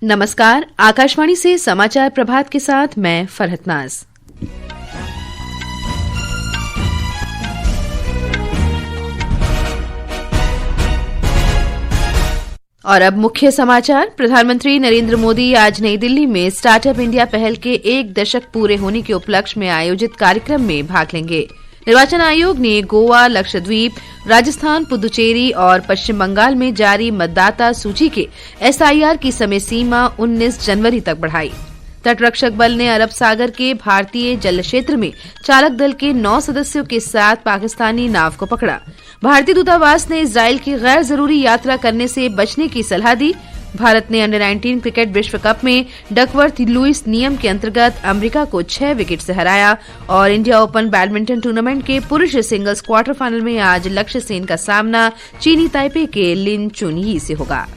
नमस्कार, आकाशवाणी से समाचार प्रभात के साथ मैं फरहत नाज। और अब मुख्य समाचार। प्रधानमंत्री नरेंद्र मोदी आज नई दिल्ली में स्टार्टअप इंडिया पहल के 1 दशक पूरे होने के उपलक्ष्य में आयोजित कार्यक्रम में भाग लेंगे। निर्वाचन आयोग ने गोवा, लक्षद्वीप, राजस्थान, पुदुचेरी और पश्चिम बंगाल में जारी मतदाता सूची के SIR की समय सीमा 19 जनवरी तक बढ़ाई। तटरक्षक बल ने अरब सागर के भारतीय जल क्षेत्र में चालक दल के 9 सदस्यों के साथ पाकिस्तानी नाव को पकड़ा। भारतीय दूतावास ने इजरायल की गैर जरूरी यात्रा करने से बचने की सलाह दी। भारत ने अंडर-19 क्रिकेट विश्व कप में डकवर्थ लुईस नियम के अंतर्गत अमेरिका को 6 विकेट से हराया। और इंडिया ओपन बैडमिंटन टूर्नामेंट के पुरुष सिंगल्स क्वार्टर फाइनल में आज लक्ष्य सेन का सामना चीनी ताइपे के लिन चुनयी से होगा।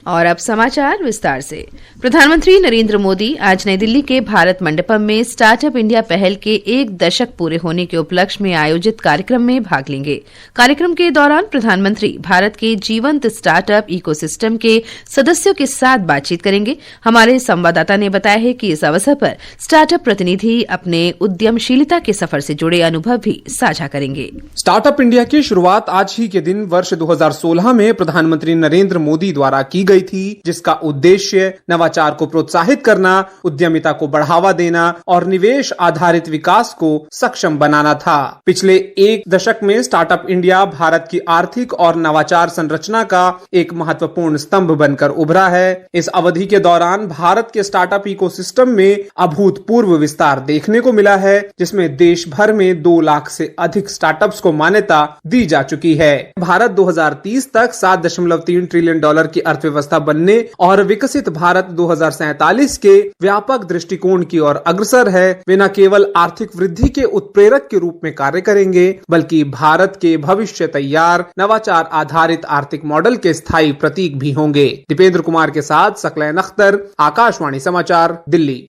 और अब समाचार विस्तार से। प्रधानमंत्री नरेंद्र मोदी आज नई दिल्ली के भारत मंडपम में स्टार्टअप इंडिया पहल के 1 दशक पूरे होने के उपलक्ष्य में आयोजित कार्यक्रम में भाग लेंगे। कार्यक्रम के दौरान प्रधानमंत्री भारत के जीवंत स्टार्टअप इकोसिस्टम के सदस्यों के साथ बातचीत करेंगे। हमारे संवाददाता ने बताया है कि इस अवसर पर स्टार्टअप प्रतिनिधि अपने उद्यमशीलता के सफर से जुड़े अनुभव भी साझा करेंगे। स्टार्टअप इंडिया की शुरुआत आज ही के दिन वर्ष 2016 में प्रधानमंत्री नरेंद्र मोदी द्वारा की गई थी, जिसका उद्देश्य नवाचार को प्रोत्साहित करना, उद्यमिता को बढ़ावा देना और निवेश आधारित विकास को सक्षम बनाना था। पिछले 1 दशक में स्टार्टअप इंडिया भारत की आर्थिक और नवाचार संरचना का एक महत्वपूर्ण स्तंभ बनकर उभरा है। इस अवधि के दौरान भारत के स्टार्टअप इकोसिस्टम में अभूतपूर्व विस्तार देखने को मिला है, जिसमें देश भर में 2 लाख से अधिक स्टार्टअप्स को मान्यता दी जा चुकी है। भारत 2030 तक $7.3 ट्रिलियन की अर्थव्यवस्था बनने और विकसित भारत 2047 के व्यापक दृष्टिकोण की ओर अग्रसर है। वे न केवल आर्थिक वृद्धि के उत्प्रेरक के रूप में कार्य करेंगे, बल्कि भारत के भविष्य तैयार नवाचार आधारित आर्थिक मॉडल के स्थायी प्रतीक भी होंगे। दीपेंद्र कुमार के साथ सकलैन अख्तर, आकाशवाणी समाचार, दिल्ली।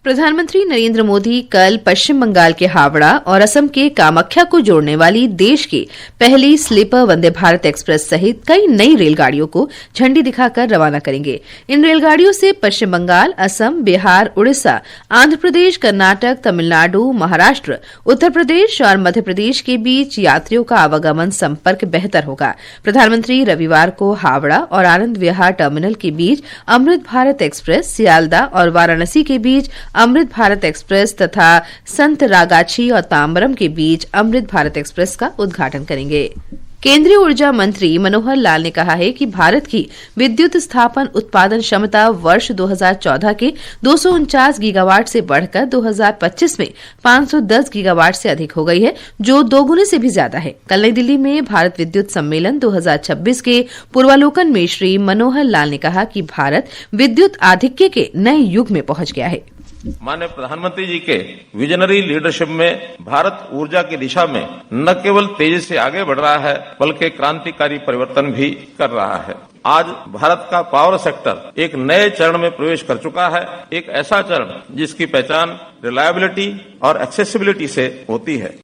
प्रधानमंत्री नरेंद्र मोदी कल पश्चिम बंगाल के हावड़ा और असम के कामाख्या को जोड़ने वाली देश की पहली स्लीपर वंदे भारत एक्सप्रेस सहित कई नई रेलगाड़ियों को झंडी दिखाकर रवाना करेंगे। इन रेलगाड़ियों से पश्चिम बंगाल, असम, बिहार, उड़ीसा, आंध्र प्रदेश, कर्नाटक, तमिलनाडु, महाराष्ट्र, उत्तर प्रदेश और मध्य प्रदेश के बीच यात्रियों का आवागमन संपर्क बेहतर होगा। प्रधानमंत्री रविवार को हावड़ा और आनंद विहार टर्मिनल के बीच अमृत भारत एक्सप्रेस, सियालदा और वाराणसी के बीच अमृत भारत एक्सप्रेस तथा संतरागाछी और तांबरम के बीच अमृत भारत एक्सप्रेस का उद्घाटन करेंगे। केंद्रीय ऊर्जा मंत्री मनोहर लाल ने कहा है कि भारत की विद्युत स्थापन उत्पादन क्षमता वर्ष 2014 के 249 गीगावाट से बढ़कर 2025 में 510 गीगावाट से अधिक हो गई है, जो 2 गुने से भी ज्यादा है। कल नई दिल्ली में भारत विद्युत सम्मेलन 2026 के पूर्वालोकन में श्री मनोहर लाल ने कहा कि भारत विद्युत आधिक्य के नए युग में पहुंच गया है। माननीय प्रधानमंत्री जी के विजनरी लीडरशिप में भारत ऊर्जा की दिशा में न केवल तेजी से आगे बढ़ रहा है, बल्कि क्रांतिकारी परिवर्तन भी कर रहा है। आज भारत का पावर सेक्टर एक नए चरण में प्रवेश कर चुका है, एक ऐसा चरण जिसकी पहचान रिलायबिलिटी और एक्सेसिबिलिटी से होती है।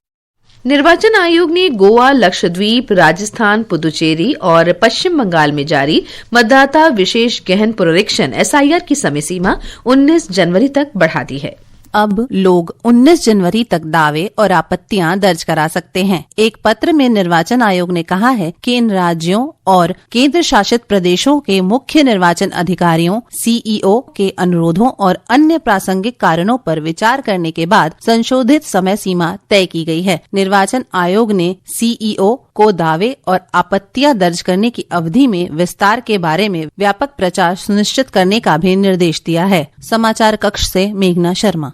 निर्वाचन आयोग ने गोवा, लक्षद्वीप, राजस्थान, पुदुचेरी और पश्चिम बंगाल में जारी मतदाता विशेष गहन पुनरीक्षण SIR की समय सीमा 19 जनवरी तक बढ़ा दी है। अब लोग 19 जनवरी तक दावे और आपत्तियां दर्ज करा सकते हैं। एक पत्र में निर्वाचन आयोग ने कहा है कि इन राज्यों और केंद्र शासित प्रदेशों के मुख्य निर्वाचन अधिकारियों CEO के अनुरोधों और अन्य प्रासंगिक कारणों पर विचार करने के बाद संशोधित समय सीमा तय की गई है। निर्वाचन आयोग ने CEO को दावे और आपत्तियां दर्ज करने की अवधि में विस्तार के बारे में व्यापक प्रचार सुनिश्चित करने का भी निर्देश दिया है। समाचार कक्ष से मेघना शर्मा।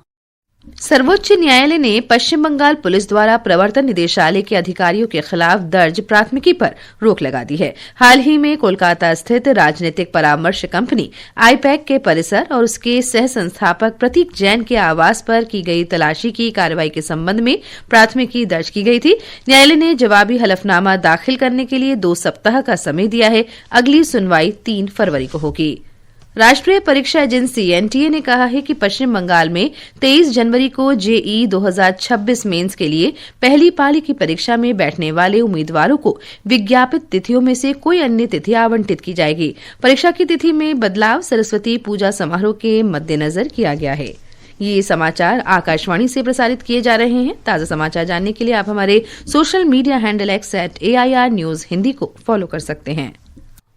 सर्वोच्च न्यायालय ने पश्चिम बंगाल पुलिस द्वारा प्रवर्तन निदेशालय के अधिकारियों के खिलाफ दर्ज प्राथमिकी पर रोक लगा दी है। हाल ही में कोलकाता स्थित राजनीतिक परामर्श कंपनी IPAC के परिसर और उसके सह संस्थापक प्रतीक जैन के आवास पर की गई तलाशी की कार्रवाई के संबंध में प्राथमिकी दर्ज की गई थी। न्यायालय ने जवाबी हलफनामा दाखिल करने के लिए 2 सप्ताह का समय दिया है। अगली सुनवाई 3 फरवरी को होगी। राष्ट्रीय परीक्षा एजेंसी एनटीए ने कहा है कि पश्चिम बंगाल में 23 जनवरी को जेईई 2026 मेंस के लिए पहली पाली की परीक्षा में बैठने वाले उम्मीदवारों को विज्ञापित तिथियों में से कोई अन्य तिथि आवंटित की जाएगी। परीक्षा की तिथि में बदलाव सरस्वती पूजा समारोह के मद्देनजर किया गया है। ये समाचार आकाशवाणी से प्रसारित किए जा रहे हैं। ताजा समाचार जानने के लिए आप हमारे social media handle @AIR News Hindi को फॉलो कर सकते हैं।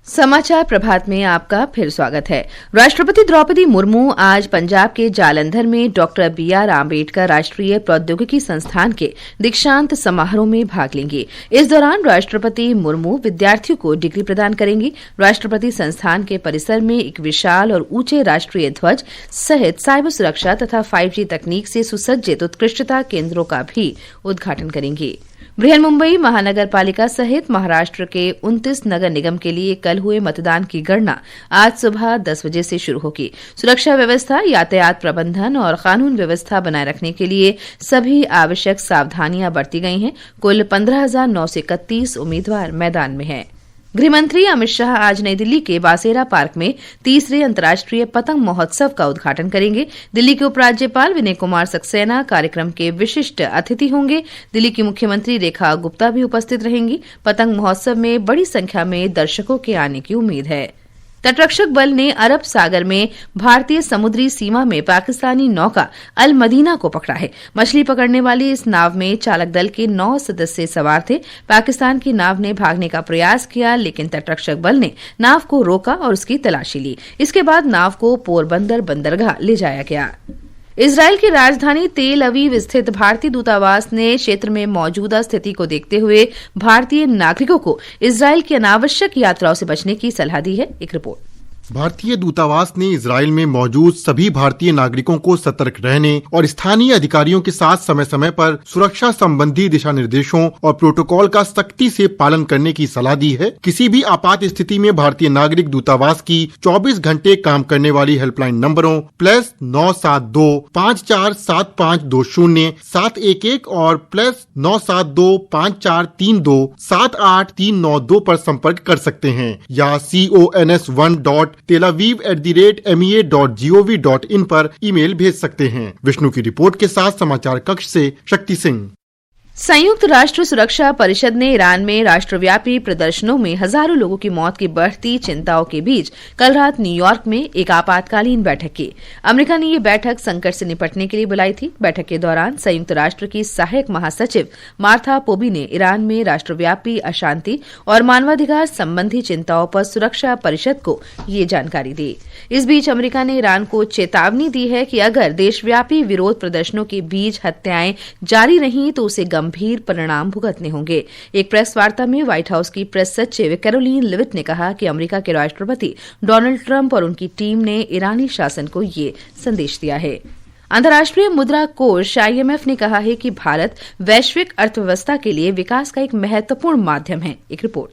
समाचार प्रभात में आपका फिर स्वागत है। राष्ट्रपति द्रौपदी मुर्मू आज पंजाब के जालंधर में डॉक्टर BR आम्बेडकर राष्ट्रीय प्रौद्योगिकी संस्थान के दीक्षांत समारोह में भाग लेंगी। इस दौरान राष्ट्रपति मुर्मू विद्यार्थियों को डिग्री प्रदान करेंगी। राष्ट्रपति संस्थान के परिसर में एक विशाल और ऊंचे राष्ट्रीय ध्वज सहित साइबर सुरक्षा तथा 5G तकनीक से सुसज्जित उत्कृष्टता केंद्रों का भी उद्घाटन करेंगी। बृहन्मुंबई महानगर पालिका सहित महाराष्ट्र के 29 नगर निगम के लिए कल हुए मतदान की गणना आज सुबह 10 बजे से शुरू होगी। सुरक्षा व्यवस्था, यातायात प्रबंधन और कानून व्यवस्था बनाए रखने के लिए सभी आवश्यक सावधानियां बरती गई हैं। कुल 15,931 उम्मीदवार मैदान में हैं। गृहमंत्री अमित शाह आज नई दिल्ली के बासेरा पार्क में तीसरे अंतर्राष्ट्रीय पतंग महोत्सव का उद्घाटन करेंगे। दिल्ली के उपराज्यपाल विनय कुमार सक्सेना कार्यक्रम के विशिष्ट अतिथि होंगे। दिल्ली की मुख्यमंत्री रेखा गुप्ता भी उपस्थित रहेंगी। पतंग महोत्सव में बड़ी संख्या में दर्शकों के आने की उम्मीद है। तटरक्षक बल ने अरब सागर में भारतीय समुद्री सीमा में पाकिस्तानी नौका अल मदीना को पकड़ा है। मछली पकड़ने वाली इस नाव में चालक दल के 9 सदस्य सवार थे। पाकिस्तान की नाव ने भागने का प्रयास किया, लेकिन तटरक्षक बल ने नाव को रोका और उसकी तलाशी ली। इसके बाद नाव को पोरबंदर बंदरगाह ले जाया गया। इजरायल की राजधानी तेल अवीव स्थित भारतीय दूतावास ने क्षेत्र में मौजूदा स्थिति को देखते हुए भारतीय नागरिकों को इजरायल की अनावश्यक यात्राओं से बचने की सलाह दी है। एक रिपोर्ट। भारतीय दूतावास ने इजरायल में मौजूद सभी भारतीय नागरिकों को सतर्क रहने और स्थानीय अधिकारियों के साथ समय समय पर सुरक्षा संबंधी दिशा निर्देशों और प्रोटोकॉल का सख्ती से पालन करने की सलाह दी है। किसी भी आपात स्थिति में भारतीय नागरिक दूतावास की 24 घंटे काम करने वाली हेल्पलाइन नंबरों +972 547520 711 और +972 5432 78392 पर संपर्क कर सकते हैं या CONS1.telaviv@mea.gov.in पर ईमेल भेज सकते हैं। विष्णु की रिपोर्ट के साथ समाचार कक्ष से शक्ति सिंह। संयुक्त राष्ट्र सुरक्षा परिषद ने ईरान में राष्ट्रव्यापी प्रदर्शनों में हजारों लोगों की मौत की बढ़ती चिंताओं के बीच कल रात न्यूयॉर्क में एक आपातकालीन बैठक की। अमेरिका ने ये बैठक संकट से निपटने के लिए बुलाई थी। बैठक के दौरान संयुक्त राष्ट्र की सहायक महासचिव मार्था पोबी ने ईरान में राष्ट्रव्यापी अशांति और मानवाधिकार संबंधी चिंताओं पर सुरक्षा परिषद को ये जानकारी दी। इस बीच अमेरिका ने ईरान को चेतावनी दी है कि अगर देशव्यापी विरोध प्रदर्शनों के बीच हत्याएं जारी रहीं तो उसे गंभीर परिणाम भुगतने होंगे। एक प्रेस वार्ता में व्हाइट हाउस की प्रेस सचिव कैरोलीन लिविट ने कहा कि अमेरिका के राष्ट्रपति डोनाल्ड ट्रंप और उनकी टीम ने ईरानी शासन को ये संदेश दिया है। अंतर्राष्ट्रीय मुद्रा कोष IMF ने कहा है कि भारत वैश्विक अर्थव्यवस्था के लिए विकास का एक महत्वपूर्ण माध्यम है। एक रिपोर्ट।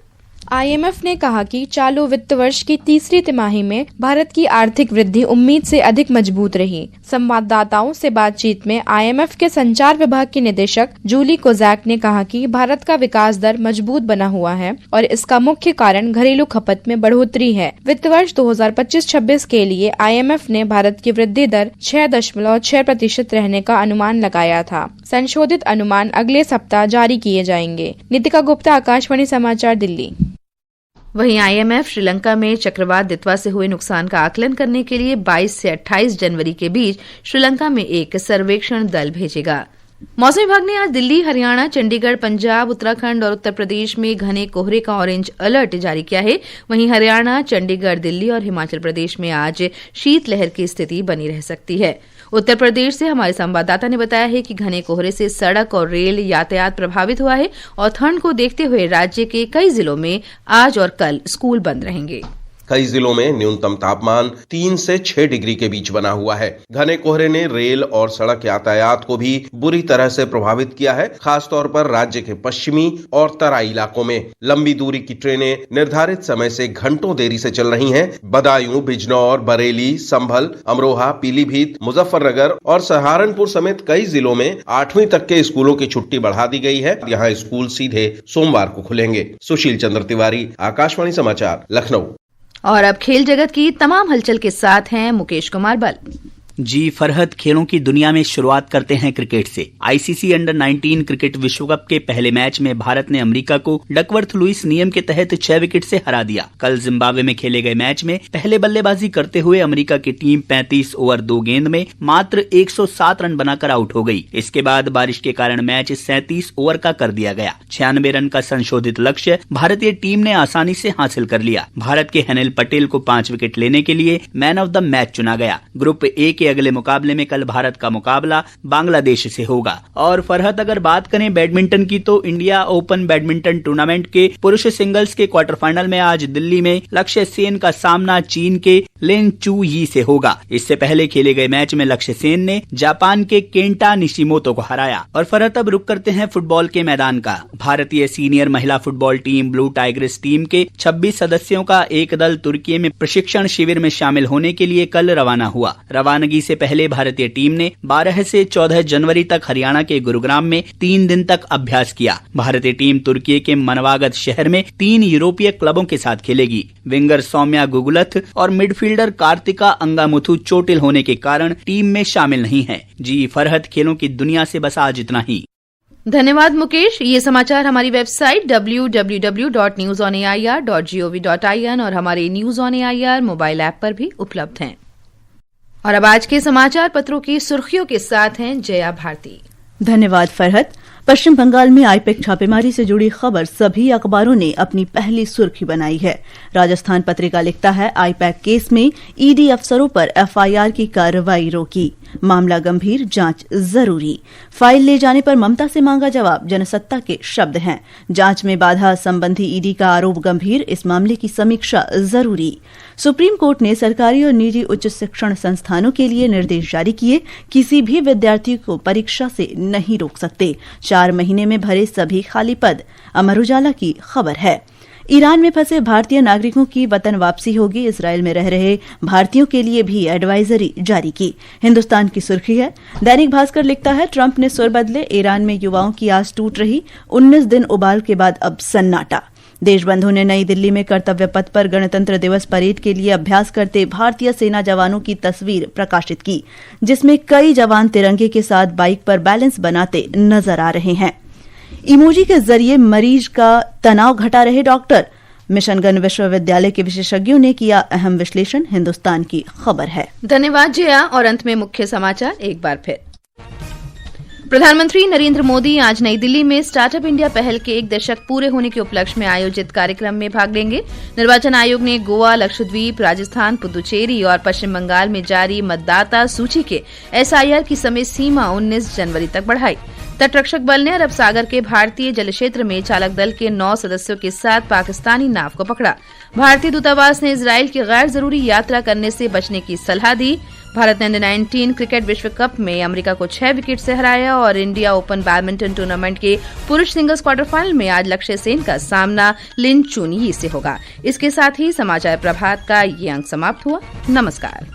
IMF ने कहा कि चालू वित्त वर्ष की तीसरी तिमाही में भारत की आर्थिक वृद्धि उम्मीद से अधिक मजबूत रही। संवाददाताओं से बातचीत में IMF के संचार विभाग की निदेशक जूली कोजैक ने कहा कि भारत का विकास दर मजबूत बना हुआ है और इसका मुख्य कारण घरेलू खपत में बढ़ोतरी है। वित्त वर्ष 2025-26 के लिए IMF ने भारत की वृद्धि दर 6.6% रहने का अनुमान लगाया था। संशोधित अनुमान अगले सप्ताह जारी किए जाएंगे। नितिका गुप्ता, आकाशवाणी समाचार, दिल्ली। वहीं IMF श्रीलंका में चक्रवात दितवा से हुए नुकसान का आकलन करने के लिए 22 से 28 जनवरी के बीच श्रीलंका में एक सर्वेक्षण दल भेजेगा। मौसम विभाग ने आज दिल्ली, हरियाणा, चंडीगढ़, पंजाब, उत्तराखंड और उत्तर प्रदेश में घने कोहरे का ऑरेंज अलर्ट जारी किया है। वहीं हरियाणा, चंडीगढ़, दिल्ली और हिमाचल प्रदेश में आज शीतलहर की स्थिति बनी रह सकती है। उत्तर प्रदेश से हमारे संवाददाता ने बताया है कि घने कोहरे से सड़क और रेल यातायात प्रभावित हुआ है और ठंड को देखते हुए राज्य के कई जिलों में आज और कल स्कूल बंद रहेंगे। कई जिलों में न्यूनतम तापमान 3 से 6 डिग्री के बीच बना हुआ है। घने कोहरे ने रेल और सड़क यातायात को भी बुरी तरह से प्रभावित किया है। खासतौर पर राज्य के पश्चिमी और तराई इलाकों में लंबी दूरी की ट्रेनें निर्धारित समय से घंटों देरी से चल रही हैं। बदायूं, बिजनौर, बरेली, संभल, अमरोहा, पीलीभीत, मुजफ्फरनगर और सहारनपुर समेत कई जिलों में 8वीं तक के स्कूलों की छुट्टी बढ़ा दी गई है। यहाँ स्कूल सीधे सोमवार को खुलेंगे। सुशील चंद्र तिवारी, आकाशवाणी समाचार, लखनऊ। और अब खेल जगत की तमाम हलचल के साथ हैं मुकेश कुमार बल। जी फरहत, खेलों की दुनिया में शुरुआत करते हैं क्रिकेट से। आईसीसी अंडर 19 क्रिकेट विश्व कप के पहले मैच में भारत ने अमेरिका को डकवर्थ लुइस नियम के तहत 6 विकेट से हरा दिया। कल जिम्बाब्वे में खेले गए मैच में पहले बल्लेबाजी करते हुए अमेरिका की टीम 35 ओवर 2 गेंद में मात्र 107 रन बनाकर आउट हो गई। इसके बाद बारिश के कारण मैच 37 ओवर का कर दिया गया। 96 रन का संशोधित लक्ष्य भारतीय टीम ने आसानी से हासिल कर लिया। भारत के हनिल पटेल को 5 विकेट लेने के लिए मैन ऑफ द मैच चुना गया। ग्रुप ए के अगले मुकाबले में कल भारत का मुकाबला बांग्लादेश से होगा। और फरहत, अगर बात करें बैडमिंटन की तो इंडिया ओपन बैडमिंटन टूर्नामेंट के पुरुष सिंगल्स के क्वार्टर फाइनल में आज दिल्ली में लक्ष्य सेन का सामना चीन के लिन चू यी से होगा। इससे पहले खेले गए मैच में लक्ष्य सेन ने जापान के केंटा निशिमोतो को हराया। और फरहत, अब रुक करते हैं फुटबॉल के मैदान का। भारतीय सीनियर महिला football team blue tigers team के 26 सदस्यों का एक दल तुर्की में प्रशिक्षण शिविर में शामिल होने के लिए कल रवाना हुआ। रवानगी से पहले भारतीय टीम ने 12 से 14 जनवरी तक हरियाणा के गुरुग्राम में 3 दिन तक अभ्यास किया। भारतीय टीम तुर्की के मनवागत शहर में 3 यूरोपीय क्लबों के साथ खेलेगी। विंगर सौम्या गुगुलथ और मिडफील्डर कार्तिका अंगामुथु चोटिल होने के कारण टीम में शामिल नहीं है। जी फरहत, खेलों की दुनिया से बस आज इतना ही। धन्यवाद मुकेश। ये समाचार हमारी वेबसाइट www.newsonair.gov.in और हमारे news on AIR mobile app पर भी उपलब्ध हैं। और अब आज के समाचार पत्रों की सुर्खियों के साथ हैं जया भारती। धन्यवाद फरहत। पश्चिम बंगाल में आईपैक छापेमारी से जुड़ी खबर सभी अखबारों ने अपनी पहली सुर्खी बनाई है। राजस्थान पत्रिका लिखता है, आईपैक केस में ईडी अफसरों पर एफआईआर की कार्रवाई रोकी, मामला गंभीर, जांच जरूरी। फाइल ले जाने पर ममता से मांगा जवाब, जनसत्ता के शब्द हैं। जांच में बाधा संबंधी ईडी का आरोप गंभीर, इस मामले की समीक्षा जरूरी। सुप्रीम कोर्ट ने सरकारी और निजी उच्च शिक्षण संस्थानों के लिए निर्देश जारी किए, किसी भी विद्यार्थी को परीक्षा से नहीं रोक सकते। 4 महीने में भरे सभी खाली पद, अमर उजाला की खबर है। ईरान में फंसे भारतीय नागरिकों की वतन वापसी होगी, इजरायल में रह रहे भारतीयों के लिए भी एडवाइजरी जारी की। हिंदुस्तान की सुर्खी है, दैनिक भास्कर लिखता है, ट्रंप ने सुर बदले, ईरान में युवाओं की आस टूट रही, 19 दिन उबाल के बाद अब सन्नाटा। देशबंधु ने नई दिल्ली में कर्तव्य पथ पर गणतंत्र दिवस परेड के लिए अभ्यास करते भारतीय सेना जवानों की तस्वीर प्रकाशित की, जिसमें कई जवान तिरंगे के साथ बाइक पर बैलेंस बनाते नजर आ रहे हैं। इमोजी के जरिए मरीज का तनाव घटा रहे डॉक्टर, मिशनगन विश्वविद्यालय के विशेषज्ञों ने किया अहम विश्लेषण, हिंदुस्तान की खबर है। धन्यवाद जया। और अंत में मुख्य समाचार एक बार फिर। प्रधानमंत्री नरेंद्र मोदी आज नई दिल्ली में स्टार्टअप इंडिया पहल के 1 दशक पूरे होने के उपलक्ष्य में आयोजित कार्यक्रम में भाग लेंगे। निर्वाचन आयोग ने गोवा, लक्षद्वीप, राजस्थान, पुदुचेरी और पश्चिम बंगाल में जारी मतदाता सूची के एसआईआर की समय सीमा 19 जनवरी तक बढ़ाई। तटरक्षक बल ने अरब सागर के भारतीय जल क्षेत्र में चालक दल के 9 सदस्यों के साथ पाकिस्तानी नाव को पकड़ा। भारतीय दूतावास ने इजरायल की गैर जरूरी यात्रा करने से बचने की सलाह दी। भारत ने अंडर 19 क्रिकेट विश्व कप में अमेरिका को 6 विकेट से हराया। और इंडिया ओपन बैडमिंटन टूर्नामेंट के पुरुष सिंगल्स क्वार्टर फाइनल में आज लक्ष्य सेन का सामना लिन चुन यी से होगा। इसके साथ ही समाचार प्रभात का ये अंक समाप्त हुआ। नमस्कार।